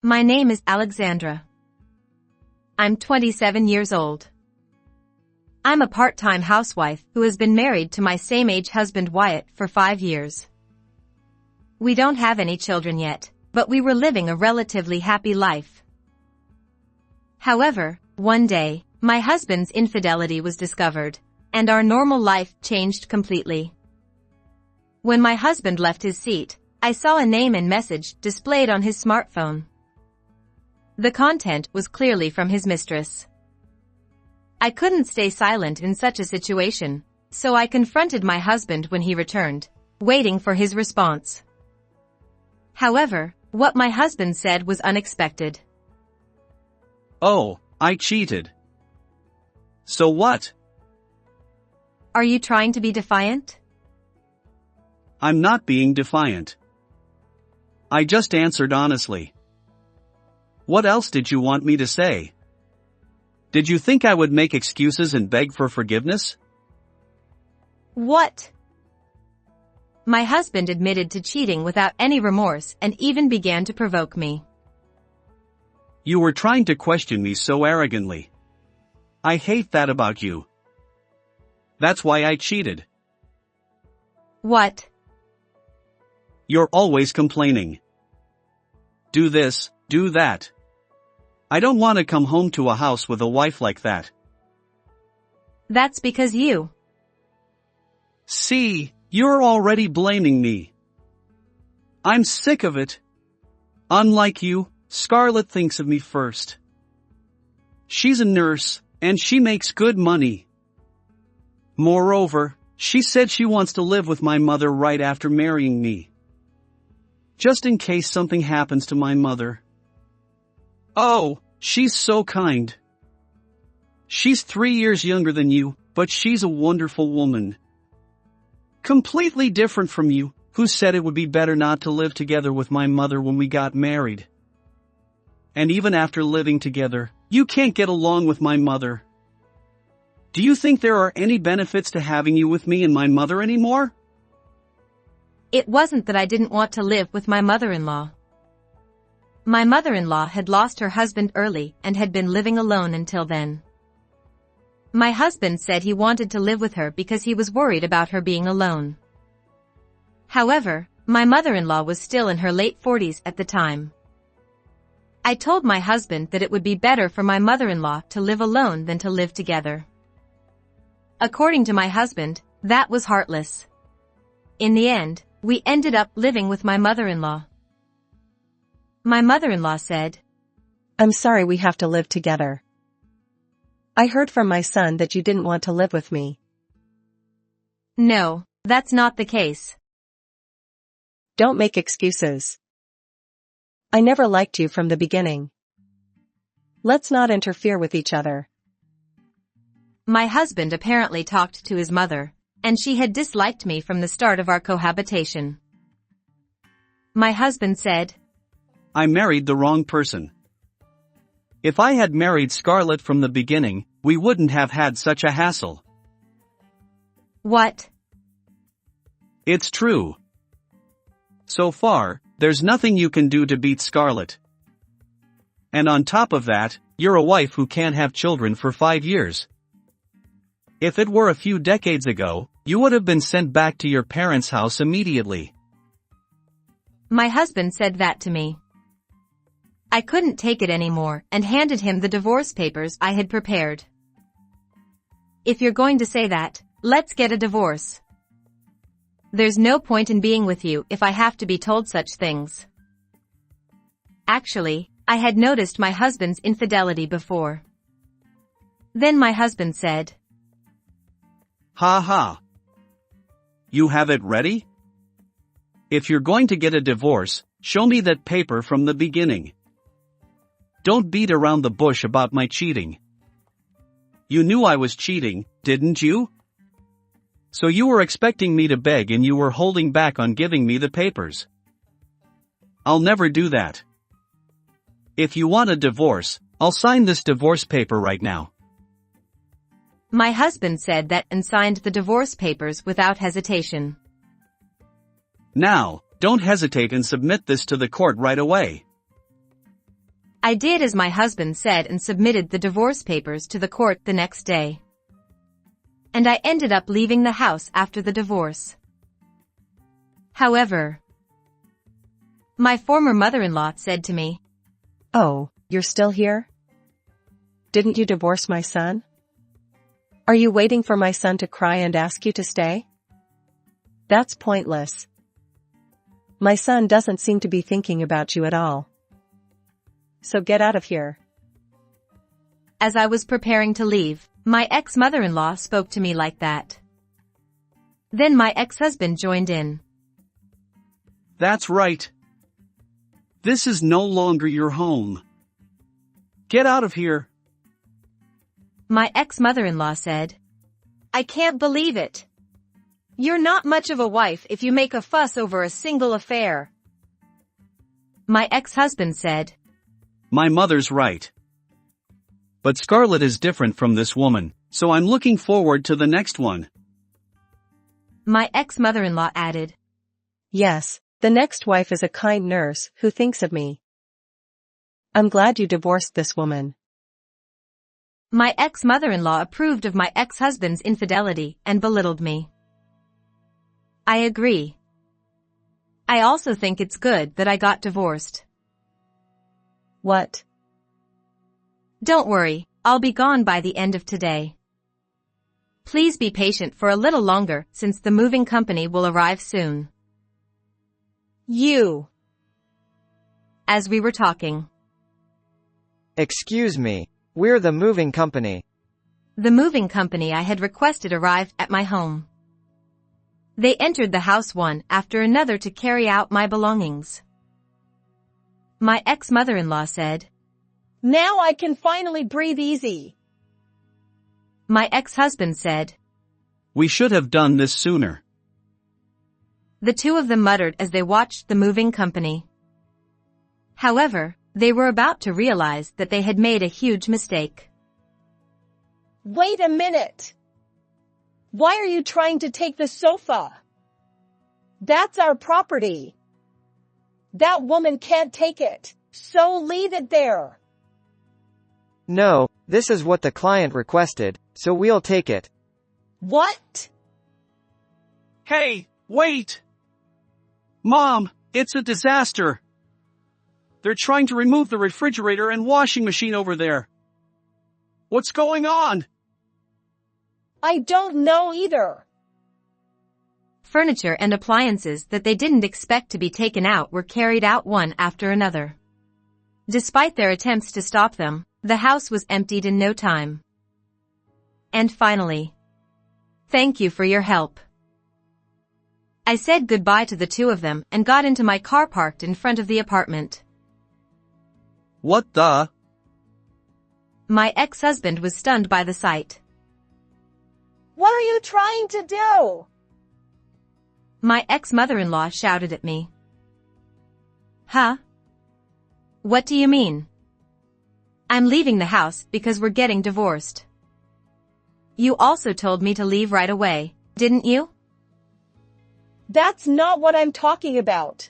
My name is Alexandra. I'm 27 years old. I'm a part-time housewife who has been married to my same-age husband Wyatt for 5 years. We don't have any children yet, but we were living a relatively happy life. However, one day, my husband's infidelity was discovered, and our normal life changed completely. When my husband left his seat, I saw a name and message displayed on his smartphone. The content was clearly from his mistress. I couldn't stay silent in such a situation, so I confronted my husband when he returned, waiting for his response. However, what my husband said was unexpected. Oh, I cheated. So what? Are you trying to be defiant? I'm not being defiant. I just answered honestly. What else did you want me to say? Did you think I would make excuses and beg for forgiveness? What? My husband admitted to cheating without any remorse and even began to provoke me. You were trying to question me so arrogantly. I hate that about you. That's why I cheated. What? You're always complaining. Do this, do that. I don't want to come home to a house with a wife like that. That's because you. See, you're already blaming me. I'm sick of it. Unlike you, Scarlett thinks of me first. She's a nurse, and she makes good money. Moreover, she said she wants to live with my mother right after marrying me. Just in case something happens to my mother. Oh, she's so kind. She's 3 years younger than you, but she's a wonderful woman. Completely different from you, who said it would be better not to live together with my mother when we got married. And even after living together, you can't get along with my mother. Do you think there are any benefits to having you with me and my mother anymore? It wasn't that I didn't want to live with my mother-in-law. My mother-in-law had lost her husband early and had been living alone until then. My husband said he wanted to live with her because he was worried about her being alone. However, my mother-in-law was still in her late 40s at the time. I told my husband that it would be better for my mother-in-law to live alone than to live together. According to my husband, that was heartless. In the end, we ended up living with my mother-in-law. My mother-in-law said, I'm sorry we have to live together. I heard from my son that you didn't want to live with me. No, that's not the case. Don't make excuses. I never liked you from the beginning. Let's not interfere with each other. My husband apparently talked to his mother, and she had disliked me from the start of our cohabitation. My husband said, I married the wrong person. If I had married Scarlett from the beginning, we wouldn't have had such a hassle. What? It's true. So far, there's nothing you can do to beat Scarlett. And on top of that, you're a wife who can't have children for 5 years. If it were a few decades ago, you would have been sent back to your parents' house immediately. My husband said that to me. I couldn't take it anymore and handed him the divorce papers I had prepared. If you're going to say that, let's get a divorce. There's no point in being with you if I have to be told such things. Actually, I had noticed my husband's infidelity before. Then my husband said, Ha ha. You have it ready? If you're going to get a divorce, show me that paper from the beginning. Don't beat around the bush about my cheating. You knew I was cheating, didn't you? So you were expecting me to beg and you were holding back on giving me the papers. I'll never do that. If you want a divorce, I'll sign this divorce paper right now. My husband said that and signed the divorce papers without hesitation. Now, don't hesitate and submit this to the court right away. I did as my husband said and submitted the divorce papers to the court the next day. And I ended up leaving the house after the divorce. However, my former mother-in-law said to me, "Oh, you're still here? Didn't you divorce my son? Are you waiting for my son to cry and ask you to stay? That's pointless. My son doesn't seem to be thinking about you at all. So get out of here." As I was preparing to leave, my ex-mother-in-law spoke to me like that. Then my ex-husband joined in. That's right. This is no longer your home. Get out of here. My ex-mother-in-law said, "I can't believe it. You're not much of a wife if you make a fuss over a single affair." My ex-husband said, My mother's right. But Scarlett is different from this woman, so I'm looking forward to the next one. My ex-mother-in-law added, "Yes, the next wife is a kind nurse who thinks of me. I'm glad you divorced this woman." My ex-mother-in-law approved of my ex-husband's infidelity and belittled me. I agree. I also think it's good that I got divorced. What? Don't worry, I'll be gone by the end of today. Please be patient for a little longer since the moving company will arrive soon. You. As we were talking, Excuse me, we're the moving company. the moving company I had requested arrived at my home. They entered the house one after another to carry out my belongings. My ex-mother-in-law said, "Now I can finally breathe easy." My ex-husband said, We should have done this sooner. The two of them muttered as they watched the moving company. However, they were about to realize that they had made a huge mistake. Wait a minute. Why are you trying to take the sofa? That's our property. That woman can't take it, so leave it there. No, this is what the client requested, so we'll take it. What? Hey, wait! Mom, it's a disaster. They're trying to remove the refrigerator and washing machine over there. What's going on? I don't know either. Furniture and appliances that they didn't expect to be taken out were carried out one after another. Despite their attempts to stop them, the house was emptied in no time. And finally, thank you for your help. I said goodbye to the two of them and got into my car parked in front of the apartment. What the? My ex-husband was stunned by the sight. What are you trying to do? My ex-mother-in-law shouted at me. Huh? What do you mean? I'm leaving the house because we're getting divorced. You also told me to leave right away, didn't you? That's not what I'm talking about.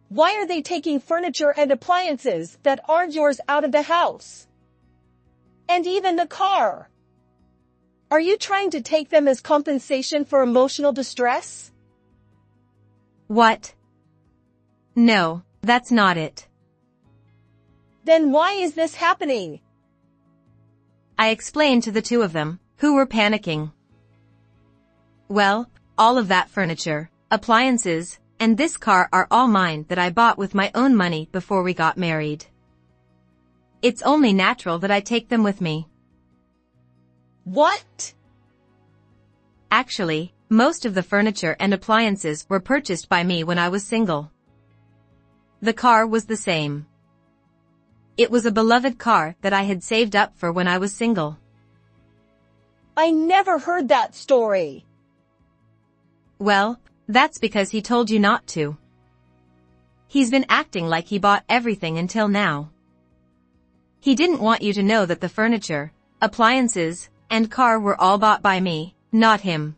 Why are they taking furniture and appliances that aren't yours out of the house? And even the car. Are you trying to take them as compensation for emotional distress? What? No, that's not it. Then why is this happening? I explained to the two of them, who were panicking. Well, all of that furniture, appliances, and this car are all mine that I bought with my own money before we got married. It's only natural that I take them with me. What? Actually, most of the furniture and appliances were purchased by me when I was single. The car was the same. It was a beloved car that I had saved up for when I was single. I never heard that story. Well, that's because he told you not to. He's been acting like he bought everything until now. He didn't want you to know that the furniture, appliances, and car were all bought by me, not him.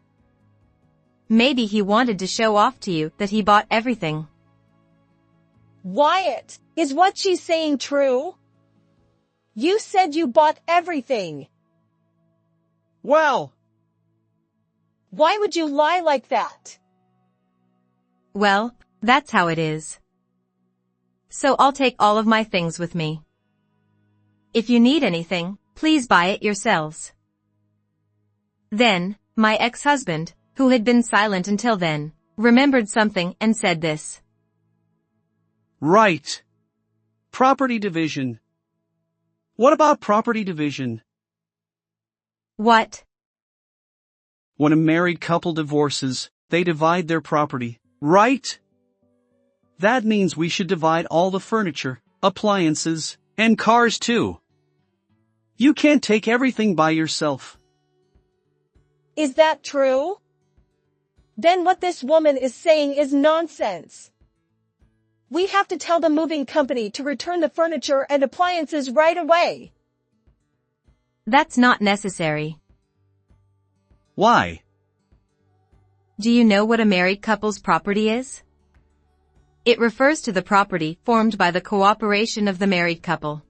Maybe he wanted to show off to you that he bought everything. Wyatt, is what she's saying true? You said you bought everything. Well, Why would you lie like that? Well, that's how it is. So I'll take all of my things with me. If you need anything, please buy it yourselves. Then, my ex-husband, who had been silent until then, remembered something and said this. right. Property division. What about property division? What? When a married couple divorces, they divide their property, right? That means we should divide all the furniture, appliances, and cars too. You can't take everything by yourself. Is that true? Then what this woman is saying is nonsense. We have to tell the moving company to return the furniture and appliances right away. That's not necessary. Why? Do you know what a married couple's property is? It refers to the property formed by the cooperation of the married couple.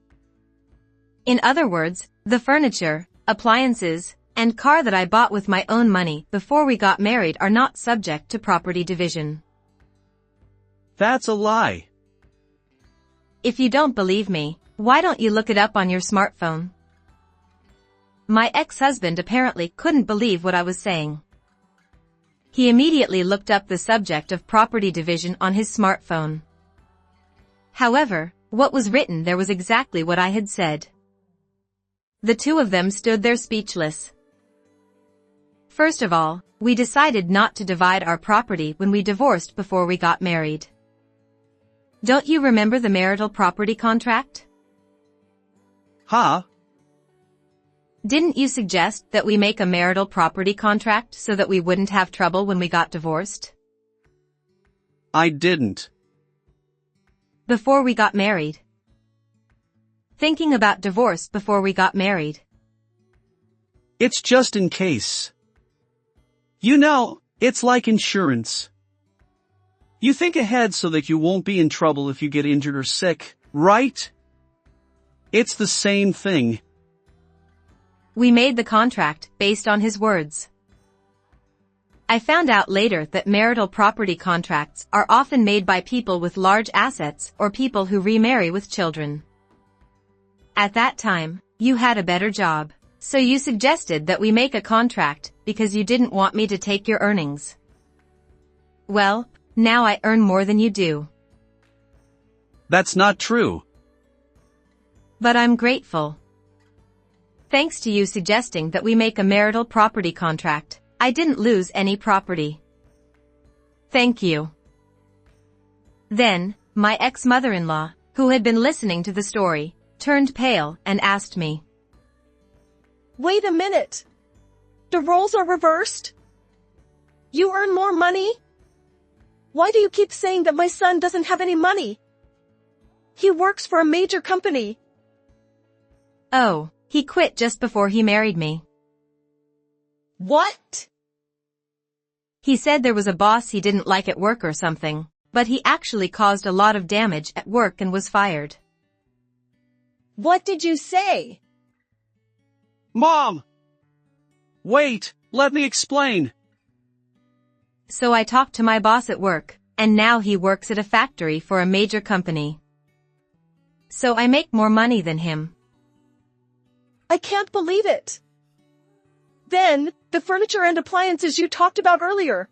In other words, the furniture, appliances, and car that I bought with my own money before we got married are not subject to property division. That's a lie. If you don't believe me, why don't you look it up on your smartphone? My ex-husband apparently couldn't believe what I was saying. He immediately looked up the subject of property division on his smartphone. However, what was written there was exactly what I had said. The two of them stood there speechless. First of all, we decided not to divide our property when we divorced before we got married. Don't you remember the marital property contract? Huh? Didn't you suggest that we make a marital property contract so that we wouldn't have trouble when we got divorced? I didn't. Before we got married. Thinking about divorce before we got married. It's just in case. You know, it's like insurance. You think ahead so that you won't be in trouble if you get injured or sick, right? It's the same thing. We made the contract based on his words. I found out later that marital property contracts are often made by people with large assets or people who remarry with children. At that time, you had a better job, so you suggested that we make a contract because you didn't want me to take your earnings. Well, now I earn more than you do. That's not true. But I'm grateful. Thanks to you suggesting that we make a marital property contract, I didn't lose any property. Thank you. Then, my ex-mother-in-law, who had been listening to the story, turned pale and asked me. Wait a minute. The roles are reversed? You earn more money? Why do you keep saying that my son doesn't have any money? He works for a major company. Oh, he quit just before he married me. What? He said there was a boss he didn't like at work or something, but he actually caused a lot of damage at work and was fired. What did you say? Mom! Wait, let me explain. So I talked to my boss at work, and now he works at a factory for a major company. So I make more money than him. I can't believe it. Then, the furniture and appliances you talked about earlier.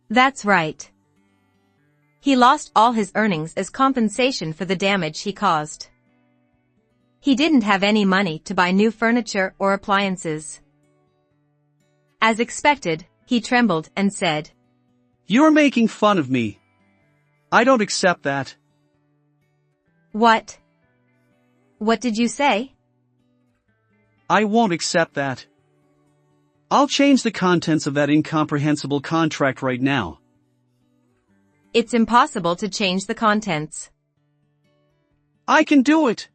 That's right. He lost all his earnings as compensation for the damage he caused. He didn't have any money to buy new furniture or appliances. As expected, he trembled and said, You're making fun of me. I don't accept that. What? What did you say? I won't accept that. I'll change the contents of that incomprehensible contract right now. It's impossible to change the contents. I can do it.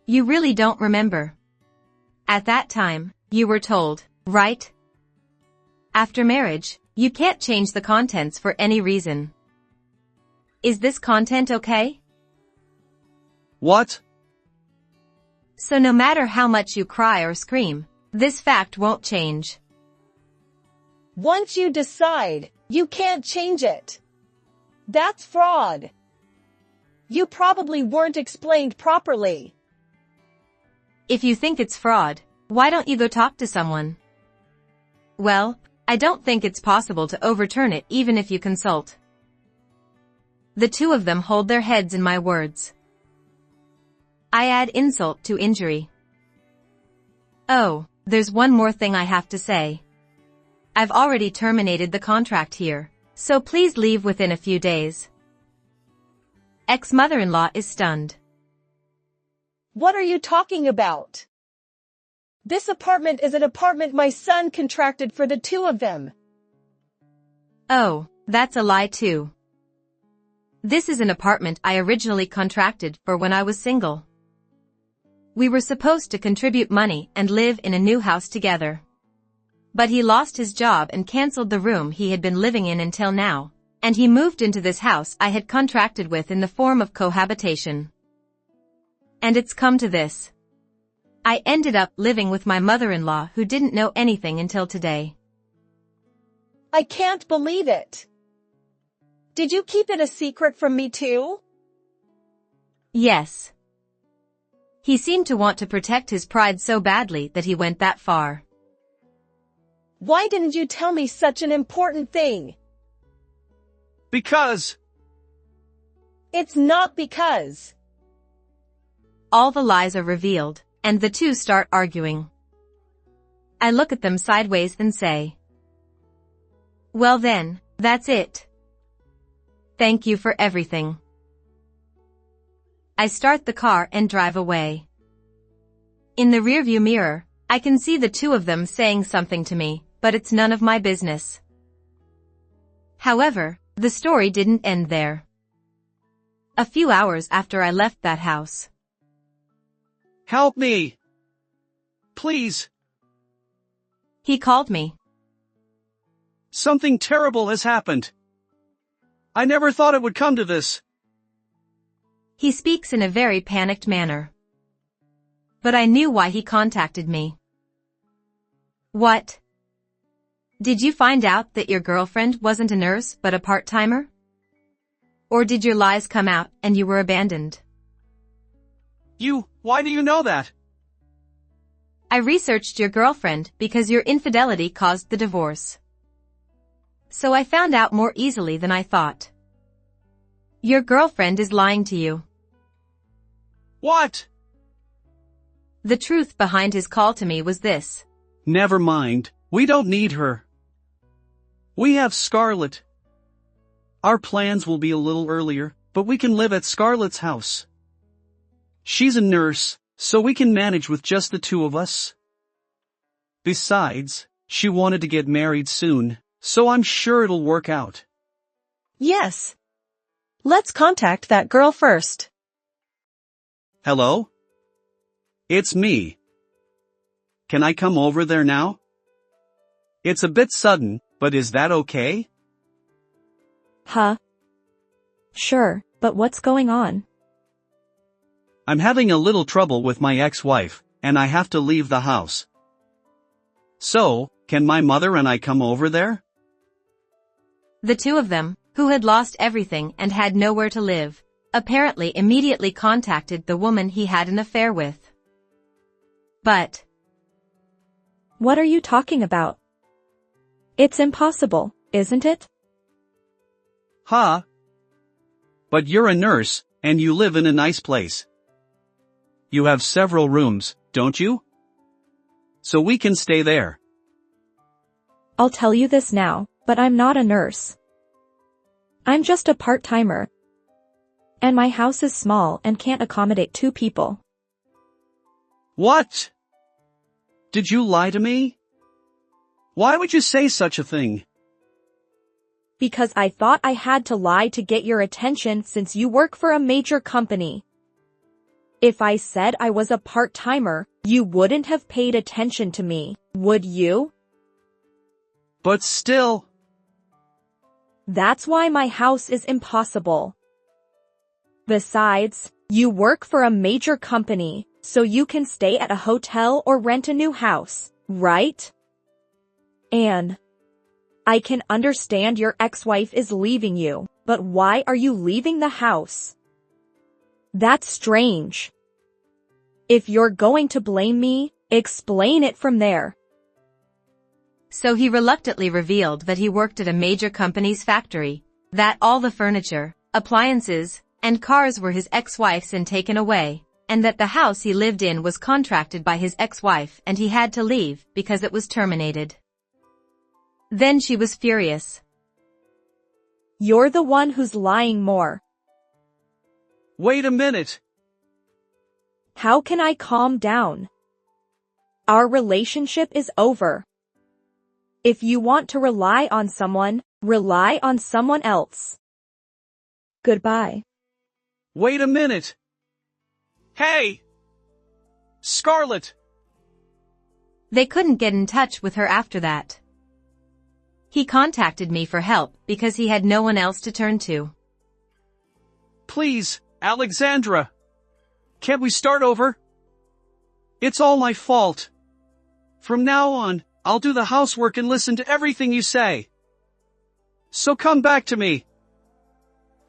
You really don't remember. At that time, you were told, right? After marriage, you can't change the contents for any reason. Is this content okay? What? So no matter how much you cry or scream, this fact won't change. Once you decide, you can't change it. That's fraud. You probably weren't explained properly. If you think it's fraud, why don't you go talk to someone? Well, I don't think it's possible to overturn it even if you consult. The two of them hold their heads in my words. I add insult to injury. Oh, there's one more thing I have to say. I've already terminated the contract here, so please leave within a few days. Ex-mother-in-law is stunned. What are you talking about? This apartment is an apartment my son contracted for the two of them. Oh, that's a lie too. This is an apartment I originally contracted for when I was single. We were supposed to contribute money and live in a new house together. But he lost his job and canceled the room he had been living in until now, and he moved into this house I had contracted with in the form of cohabitation. And it's come to this. I ended up living with my mother-in-law who didn't know anything until today. I can't believe it. Did you keep it a secret from me too? Yes. He seemed to want to protect his pride so badly that he went that far. Why didn't you tell me such an important thing? Because. It's not because. All the lies are revealed, and the two start arguing. I look at them sideways and say, well then, that's it. Thank you for everything. I start the car and drive away. In the rearview mirror, I can see the two of them saying something to me, but it's none of my business. However, the story didn't end there. A few hours after I left that house. Help me! Please! He called me. Something terrible has happened. I never thought it would come to this. He speaks in a very panicked manner. But I knew why he contacted me. What? Did you find out that your girlfriend wasn't a nurse but a part-timer? Or did your lies come out and you were abandoned? Why do you know that? I researched your girlfriend because your infidelity caused the divorce. So I found out more easily than I thought. Your girlfriend is lying to you. What? The truth behind his call to me was this. Never mind, we don't need her. We have Scarlett. Our plans will be a little earlier, but we can live at Scarlett's house. She's a nurse, so we can manage with just the two of us. Besides, she wanted to get married soon, so I'm sure it'll work out. Yes. Let's contact that girl first. Hello? It's me. Can I come over there now? It's a bit sudden, but is that okay? Huh? Sure, but what's going on? I'm having a little trouble with my ex-wife, and I have to leave the house. So, can my mother and I come over there? The two of them, who had lost everything and had nowhere to live, apparently immediately contacted the woman he had an affair with. But. What are you talking about? It's impossible, isn't it? Huh? But you're a nurse, and you live in a nice place. You have several rooms, don't you? So we can stay there. I'll tell you this now, but I'm not a nurse. I'm just a part-timer. And my house is small and can't accommodate two people. What? Did you lie to me? Why would you say such a thing? Because I thought I had to lie to get your attention since you work for a major company. If I said I was a part-timer, you wouldn't have paid attention to me, would you? But still. That's why my house is impossible. Besides, you work for a major company, so you can stay at a hotel or rent a new house, right? Anne. I can understand your ex-wife is leaving you, but why are you leaving the house? That's strange. If you're going to blame me, explain it from there. So he reluctantly revealed that he worked at a major company's factory, that all the furniture, appliances, and cars were his ex-wife's and taken away, and that the house he lived in was contracted by his ex-wife and he had to leave because it was terminated. Then she was furious. You're the one who's lying more. Wait a minute. How can I calm down? Our relationship is over. If you want to rely on someone else. Goodbye. Wait a minute. Hey! Scarlett! They couldn't get in touch with her after that. He contacted me for help because he had no one else to turn to. Please, Alexandra. Can't we start over? It's all my fault. From now on, I'll do the housework and listen to everything you say. So come back to me.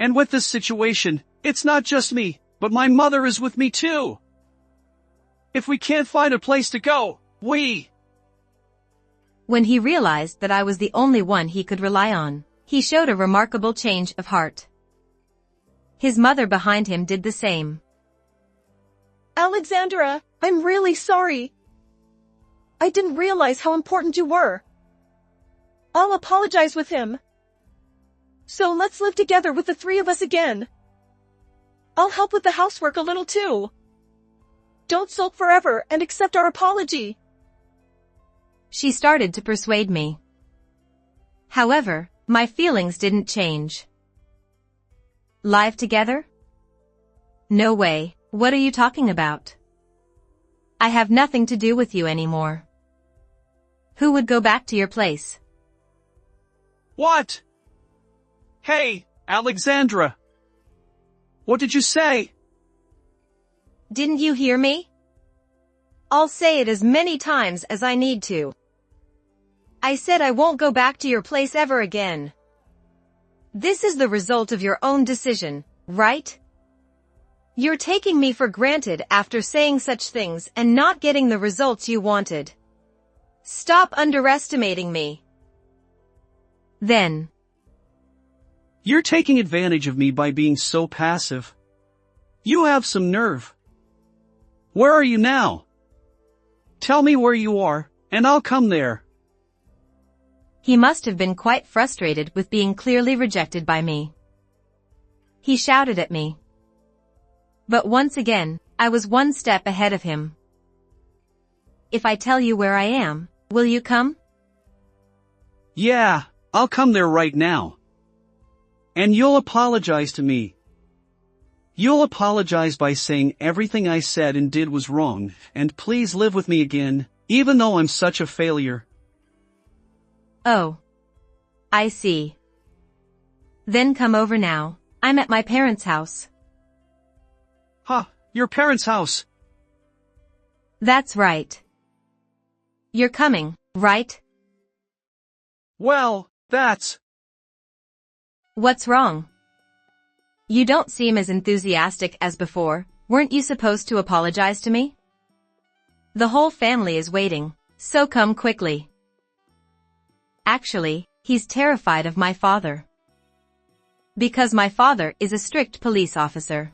And with this situation, it's not just me, but my mother is with me too. If we can't find a place to go, When he realized that I was the only one he could rely on, he showed a remarkable change of heart. His mother behind him did the same. Alexandra, I'm really sorry. I didn't realize how important you were. I'll apologize with him. So let's live together with the three of us again. I'll help with the housework a little too. Don't sulk forever and accept our apology. She started to persuade me. However, my feelings didn't change. Live together? No way, what are you talking about? I have nothing to do with you anymore. Who would go back to your place? What? Hey, Alexandra. What did you say? Didn't you hear me? I'll say it as many times as I need to. I said I won't go back to your place ever again. This is the result of your own decision, right? You're taking me for granted after saying such things and not getting the results you wanted. Stop underestimating me. Then. You're taking advantage of me by being so passive. You have some nerve. Where are you now? Tell me where you are, and I'll come there. He must have been quite frustrated with being clearly rejected by me. He shouted at me. But once again, I was one step ahead of him. If I tell you where I am, will you come? Yeah, I'll come there right now. And you'll apologize to me. You'll apologize by saying everything I said and did was wrong, and please live with me again, even though I'm such a failure. Oh. I see. Then come over now. I'm at my parents' house. Huh, your parents' house. That's right. You're coming, right? Well, that's... What's wrong? You don't seem as enthusiastic as before. Weren't you supposed to apologize to me? The whole family is waiting, so come quickly. Actually, he's terrified of my father. Because my father is a strict police officer.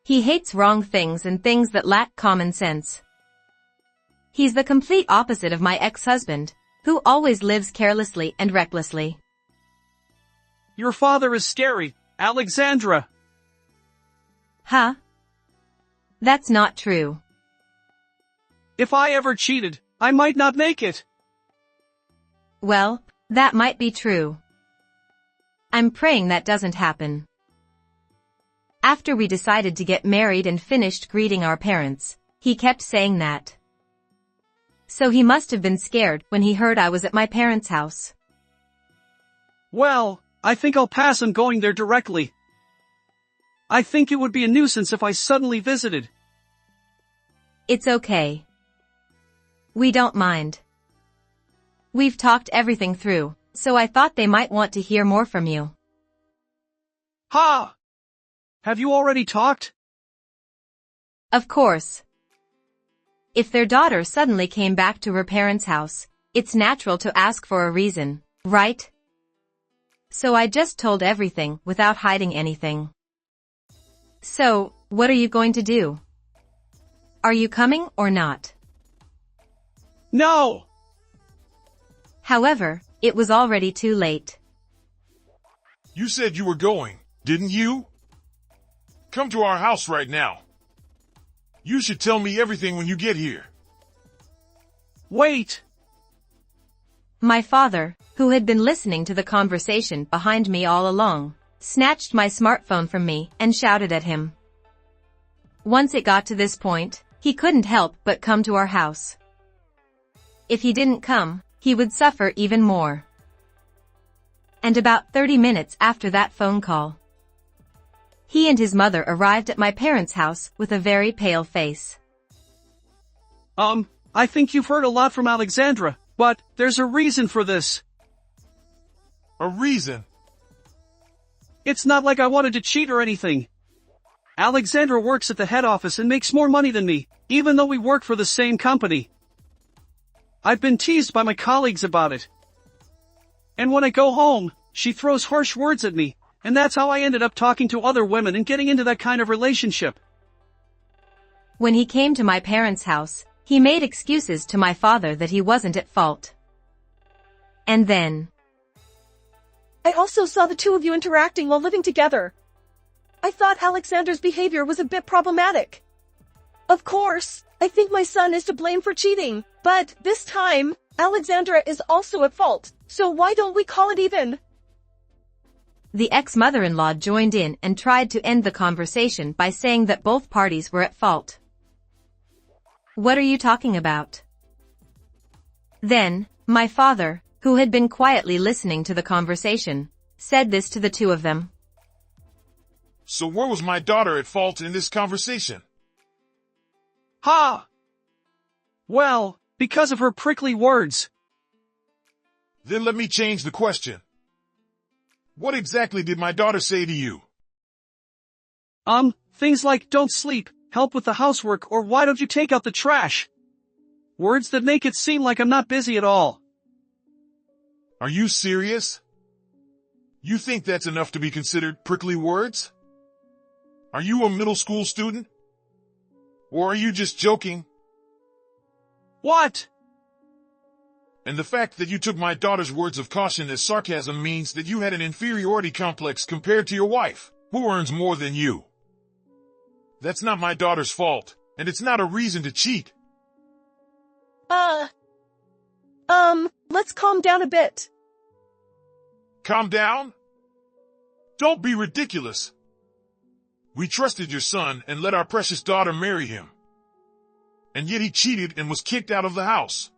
He hates wrong things and things that lack common sense. He's the complete opposite of my ex-husband, who always lives carelessly and recklessly. Your father is scary, Alexandra. Huh? That's not true. If I ever cheated, I might not make it. Well, that might be true. I'm praying that doesn't happen. After we decided to get married and finished greeting our parents, he kept saying that. So he must have been scared when he heard I was at my parents' house. Well, I think I'll pass on going there directly. I think it would be a nuisance if I suddenly visited. It's okay. We don't mind. We've talked everything through, so I thought they might want to hear more from you. Ha! Have you already talked? Of course. If their daughter suddenly came back to her parents' house, it's natural to ask for a reason, right? So I just told everything without hiding anything. So, what are you going to do? Are you coming or not? No! However, it was already too late. You said you were going, didn't you? Come to our house right now. You should tell me everything when you get here. Wait! My father, who had been listening to the conversation behind me all along, snatched my smartphone from me and shouted at him. Once it got to this point, he couldn't help but come to our house. If he didn't come, he would suffer even more. And about 30 minutes after that phone call, he and his mother arrived at my parents' house with a very pale face. I think you've heard a lot from Alexandra, but there's a reason for this. A reason? It's not like I wanted to cheat or anything. Alexandra works at the head office and makes more money than me, even though we work for the same company. I've been teased by my colleagues about it. And when I go home, she throws harsh words at me, and that's how I ended up talking to other women and getting into that kind of relationship. When he came to my parents' house, he made excuses to my father that he wasn't at fault. And then, I also saw the two of you interacting while living together. I thought Alexander's behavior was a bit problematic. Of course, I think my son is to blame for cheating, but this time, Alexandra is also at fault, so why don't we call it even? the ex-mother-in-law joined in and tried to end the conversation by saying that both parties were at fault. What are you talking about? Then, my father, who had been quietly listening to the conversation, said this to the two of them. So where was my daughter at fault in this conversation? Ha! Well, because of her prickly words. Then let me change the question. What exactly did my daughter say to you? Things like don't sleep, help with the housework, or why don't you take out the trash? Words that make it seem like I'm not busy at all. Are you serious? You think that's enough to be considered prickly words? Are you a middle school student? Or are you just joking? What? And the fact that you took my daughter's words of caution as sarcasm means that you had an inferiority complex compared to your wife, who earns more than you. That's not my daughter's fault, and it's not a reason to cheat. Let's calm down a bit. Calm down? Don't be ridiculous. We trusted your son and let our precious daughter marry him. And yet he cheated and was kicked out of the house.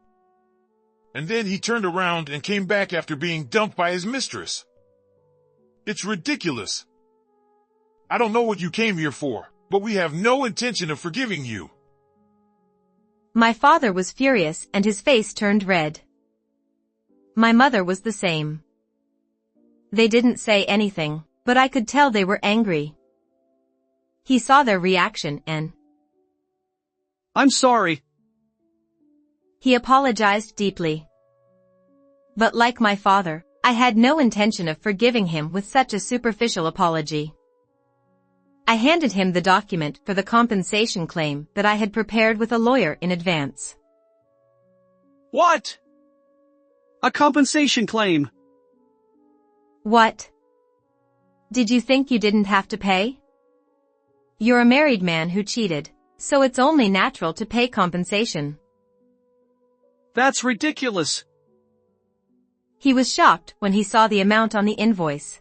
And then he turned around and came back after being dumped by his mistress. It's ridiculous. I don't know what you came here for, but we have no intention of forgiving you. My father was furious and his face turned red. My mother was the same. They didn't say anything, but I could tell they were angry. He saw their reaction and I'm sorry. He apologized deeply. But like my father, I had no intention of forgiving him with such a superficial apology. I handed him the document for the compensation claim that I had prepared with a lawyer in advance. What? A compensation claim. What? Did you think you didn't have to pay? You're a married man who cheated, so it's only natural to pay compensation. That's ridiculous. He was shocked when he saw the amount on the invoice.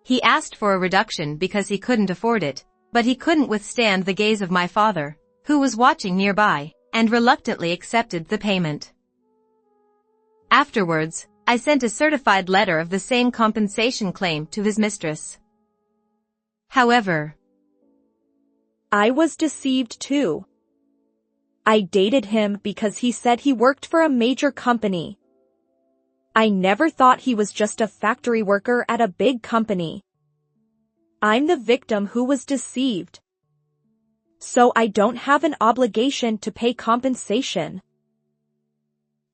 He asked for a reduction because he couldn't afford it, but he couldn't withstand the gaze of my father, who was watching nearby, and reluctantly accepted the payment. Afterwards, I sent a certified letter of the same compensation claim to his mistress. However, I was deceived too. I dated him because he said he worked for a major company. I never thought he was just a factory worker at a big company. I'm the victim who was deceived. So I don't have an obligation to pay compensation.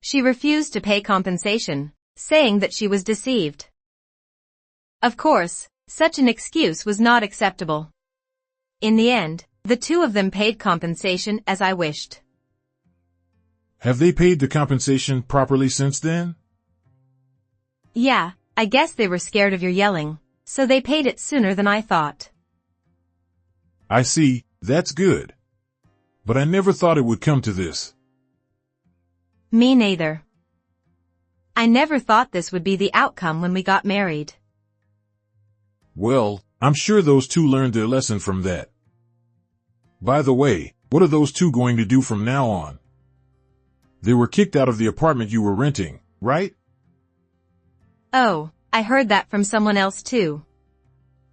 She refused to pay compensation, saying that she was deceived. Of course, such an excuse was not acceptable. In the end, the two of them paid compensation as I wished. Have they paid the compensation properly since then? Yeah, I guess they were scared of your yelling, so they paid it sooner than I thought. I see, that's good. But I never thought it would come to this. Me neither. I never thought this would be the outcome when we got married. Well, I'm sure those two learned their lesson from that. By the way, what are those two going to do from now on? They were kicked out of the apartment you were renting, right? Oh, I heard that from someone else too.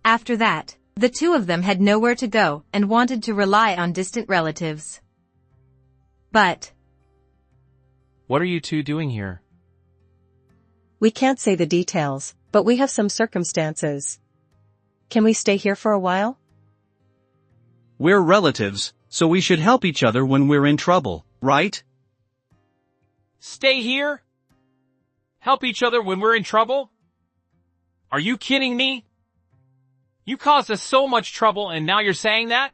After that, the two of them had nowhere to go and wanted to rely on distant relatives. But what are you two doing here? We can't say the details, but we have some circumstances. Can we stay here for a while? We're relatives, so we should help each other when we're in trouble, right? Stay here? Help each other when we're in trouble? Are you kidding me? You caused us so much trouble and now you're saying that?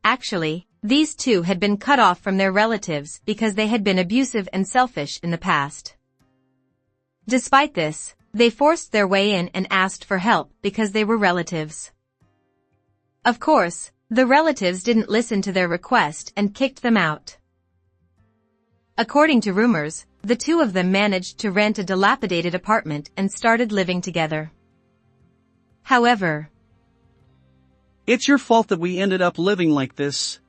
actually, these two had been cut off from their relatives because they had been abusive and selfish in the past. Despite this, they forced their way in and asked for help because they were relatives. Of course, the relatives didn't listen to their request and kicked them out. According to rumors, the two of them managed to rent a dilapidated apartment and started living together. However, it's your fault that we ended up living like this.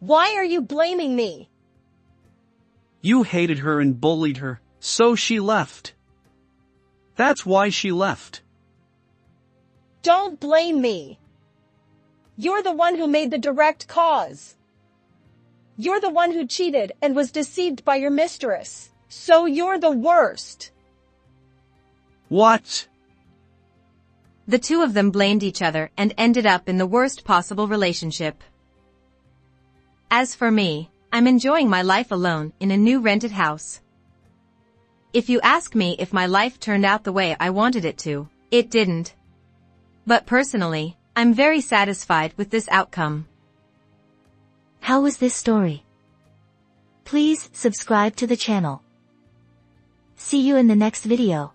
Why are you blaming me? You hated her and bullied her, so she left. That's why she left. Don't blame me. You're the one who made the direct cause. You're the one who cheated and was deceived by your mistress, so you're the worst. What? the two of them blamed each other and ended up in the worst possible relationship. As for me, I'm enjoying my life alone in a new rented house. If you ask me if my life turned out the way I wanted it to, it didn't. But personally, I'm very satisfied with this outcome. How was this story? Please subscribe to the channel. See you in the next video.